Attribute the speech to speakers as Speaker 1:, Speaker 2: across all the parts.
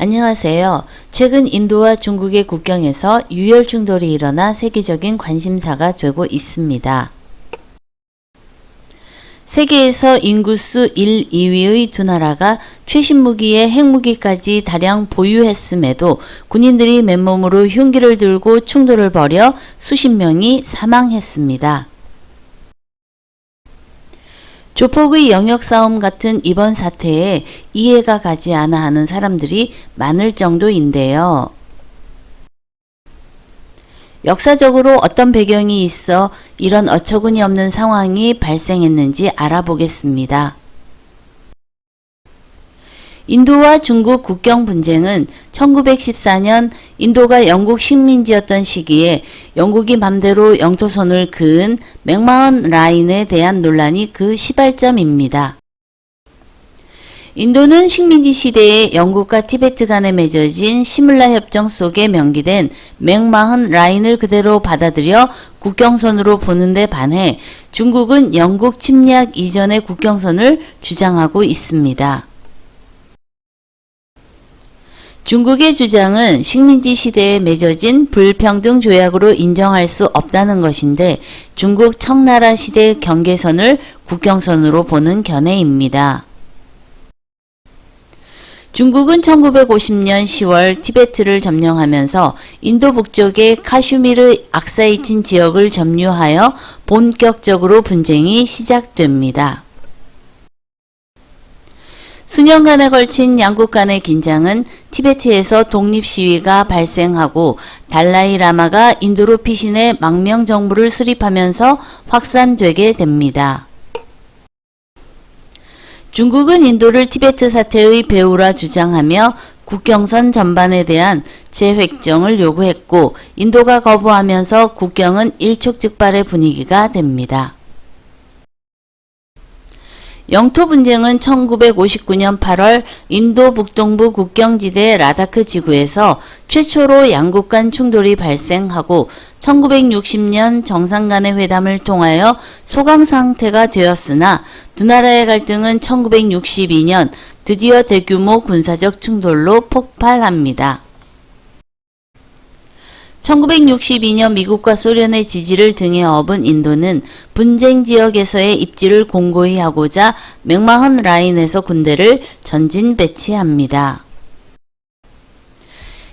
Speaker 1: 안녕하세요. 최근 인도와 중국의 국경에서 유혈 충돌이 일어나 세계적인 관심사가 되고 있습니다. 세계에서 인구수 1, 2위의 두 나라가 최신 무기에 핵무기까지 다량 보유했음에도 군인들이 맨몸으로 흉기를 들고 충돌을 벌여 수십 명이 사망했습니다. 조폭의 영역 싸움 같은 이번 사태에 이해가 가지 않아 하는 사람들이 많을 정도인데요. 역사적으로 어떤 배경이 있어 이런 어처구니 없는 상황이 발생했는지 알아보겠습니다. 인도와 중국 국경 분쟁은 1914년 인도가 영국 식민지였던 시기에 영국이 맘대로 영토선을 그은 맥마헌 라인에 대한 논란이 그 시발점입니다. 인도는 식민지 시대에 영국과 티베트 간에 맺어진 시뮬라 협정 속에 명기된 맥마헌 라인을 그대로 받아들여 국경선으로 보는 데 반해 중국은 영국 침략 이전의 국경선을 주장하고 있습니다. 중국의 주장은 식민지 시대에 맺어진 불평등 조약으로 인정할 수 없다는 것인데 중국 청나라 시대 경계선을 국경선으로 보는 견해입니다. 중국은 1950년 10월 티베트를 점령하면서 인도 북쪽의 카슈미르 악사이틴 지역을 점유하여 본격적으로 분쟁이 시작됩니다. 수년간에 걸친 양국 간의 긴장은 티베트에서 독립시위가 발생하고 달라이 라마가 인도로 피신해 망명정부를 수립하면서 확산되게 됩니다. 중국은 인도를 티베트 사태의 배후라 주장하며 국경선 전반에 대한 재획정을 요구했고 인도가 거부하면서 국경은 일촉즉발의 분위기가 됩니다. 영토 분쟁은 1959년 8월 인도 북동부 국경지대 라다크 지구에서 최초로 양국 간 충돌이 발생하고 1960년 정상 간의 회담을 통하여 소강 상태가 되었으나 두 나라의 갈등은 1962년 드디어 대규모 군사적 충돌로 폭발합니다. 1962년 미국과 소련의 지지를 등에 업은 인도는 분쟁 지역에서의 입지를 공고히 하고자 맥마헌 라인에서 군대를 전진 배치합니다.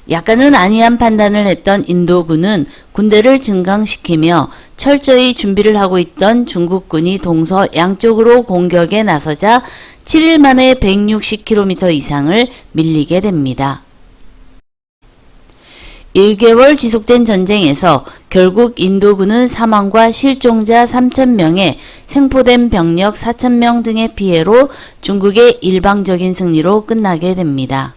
Speaker 1: 약간은 안이한 판단을 했던 인도군은 군대를 증강시키며 철저히 준비를 하고 있던 중국군이 동서 양쪽으로 공격에 나서자 7일 만에 160km 이상을 밀리게 됩니다. 1개월 지속된 전쟁에서 결국 인도군은 사망과 실종자 3,000명에 생포된 병력 4,000명 등의 피해로 중국의 일방적인 승리로 끝나게 됩니다.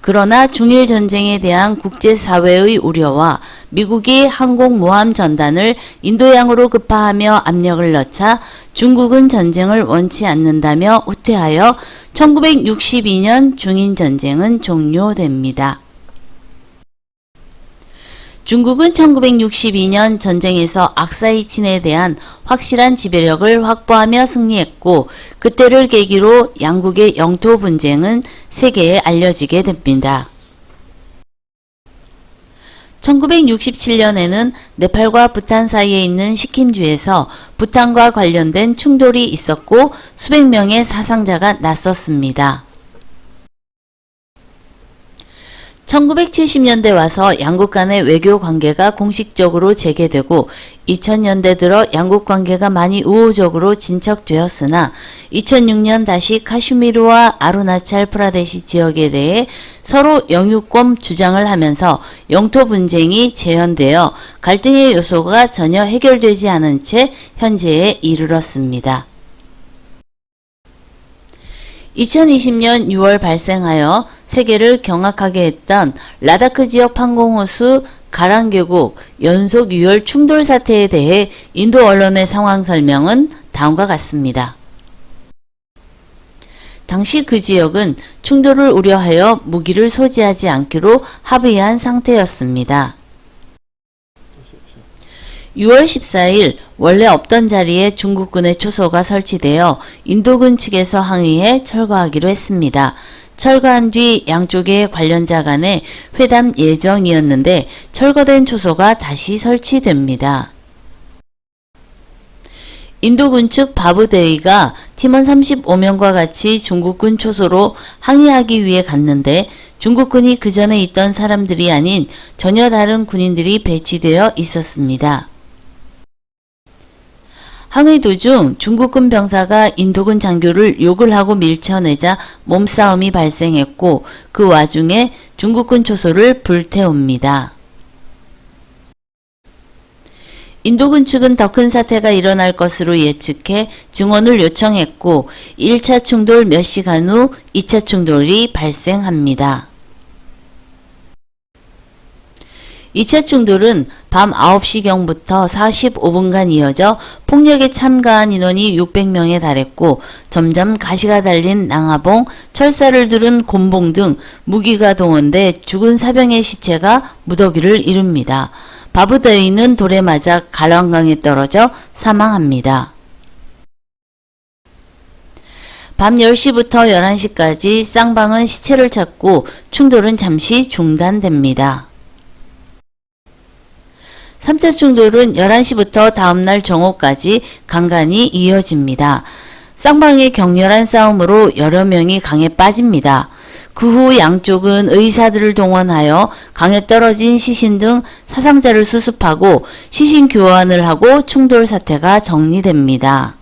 Speaker 1: 그러나 중일 전쟁에 대한 국제사회의 우려와 미국이 항공모함 전단을 인도양으로 급파하며 압력을 넣자 중국은 전쟁을 원치 않는다며 후퇴하여 1962년 중인전쟁은 종료됩니다. 중국은 1962년 전쟁에서 악사이틴에 대한 확실한 지배력을 확보하며 승리했고 그때를 계기로 양국의 영토 분쟁은 세계에 알려지게 됩니다. 1967년에는 네팔과 부탄 사이에 있는 시킴주에서 부탄과 관련된 충돌이 있었고 수백 명의 사상자가 났었습니다. 1970년대 와서 양국 간의 외교 관계가 공식적으로 재개되고 2000년대 들어 양국 관계가 많이 우호적으로 진척되었으나 2006년 다시 카슈미르와 아루나찰 프라데시 지역에 대해 서로 영유권 주장을 하면서 영토 분쟁이 재현되어 갈등의 요소가 전혀 해결되지 않은 채 현재에 이르렀습니다. 2020년 6월 발생하여 세계를 경악하게 했던 라다크 지역 항공호수 가랑계곡 연속 유혈 충돌 사태에 대해 인도 언론의 상황 설명은 다음과 같습니다. 당시 그 지역은 충돌을 우려하여 무기를 소지하지 않기로 합의한 상태였습니다. 6월 14일 원래 없던 자리에 중국군의 초소가 설치되어 인도군 측에서 항의해 철거하기로 했습니다. 철거한 뒤 양쪽의 관련자 간의 회담 예정이었는데 철거된 초소가 다시 설치됩니다. 인도군 측 바부대위가 팀원 35명과 같이 중국군 초소로 항의하기 위해 갔는데 중국군이 그 전에 있던 사람들이 아닌 전혀 다른 군인들이 배치되어 있었습니다. 항의 도중 중국군 병사가 인도군 장교를 욕을 하고 밀쳐내자 몸싸움이 발생했고 그 와중에 중국군 초소를 불태웁니다. 인도군 측은 더 큰 사태가 일어날 것으로 예측해 증원을 요청했고 1차 충돌 몇 시간 후 2차 충돌이 발생합니다. 2차 충돌은 밤 9시경부터 45분간 이어져 폭력에 참가한 인원이 600명에 달했고 점점 가시가 달린 낭하봉, 철사를 두른 곤봉 등 무기가 동원돼 죽은 사병의 시체가 무더기를 이룹니다. 바부대위는 돌에 맞아 갈완강에 떨어져 사망합니다. 밤 10시부터 11시까지 쌍방은 시체를 찾고 충돌은 잠시 중단됩니다. 3차 충돌은 11시부터 다음날 정오까지 간간히 이어집니다. 쌍방의 격렬한 싸움으로 여러 명이 강에 빠집니다. 그 후 양쪽은 의사들을 동원하여 강에 떨어진 시신 등 사상자를 수습하고 시신 교환을 하고 충돌 사태가 정리됩니다.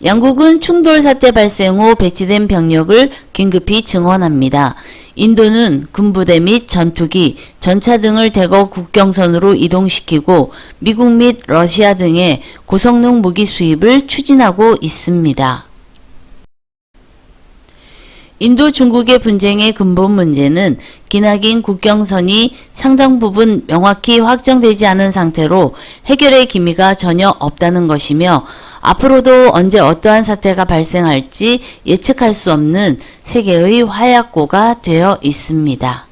Speaker 1: 양국은 충돌 사태 발생 후 배치된 병력을 긴급히 증원합니다. 인도는 군부대 및 전투기, 전차 등을 대거 국경선으로 이동시키고 미국 및 러시아 등의 고성능 무기 수입을 추진하고 있습니다. 인도 중국의 분쟁의 근본 문제는 기나긴 국경선이 상당 부분 명확히 확정되지 않은 상태로 해결의 기미가 전혀 없다는 것이며 앞으로도 언제 어떠한 사태가 발생할지 예측할 수 없는 세계의 화약고가 되어 있습니다.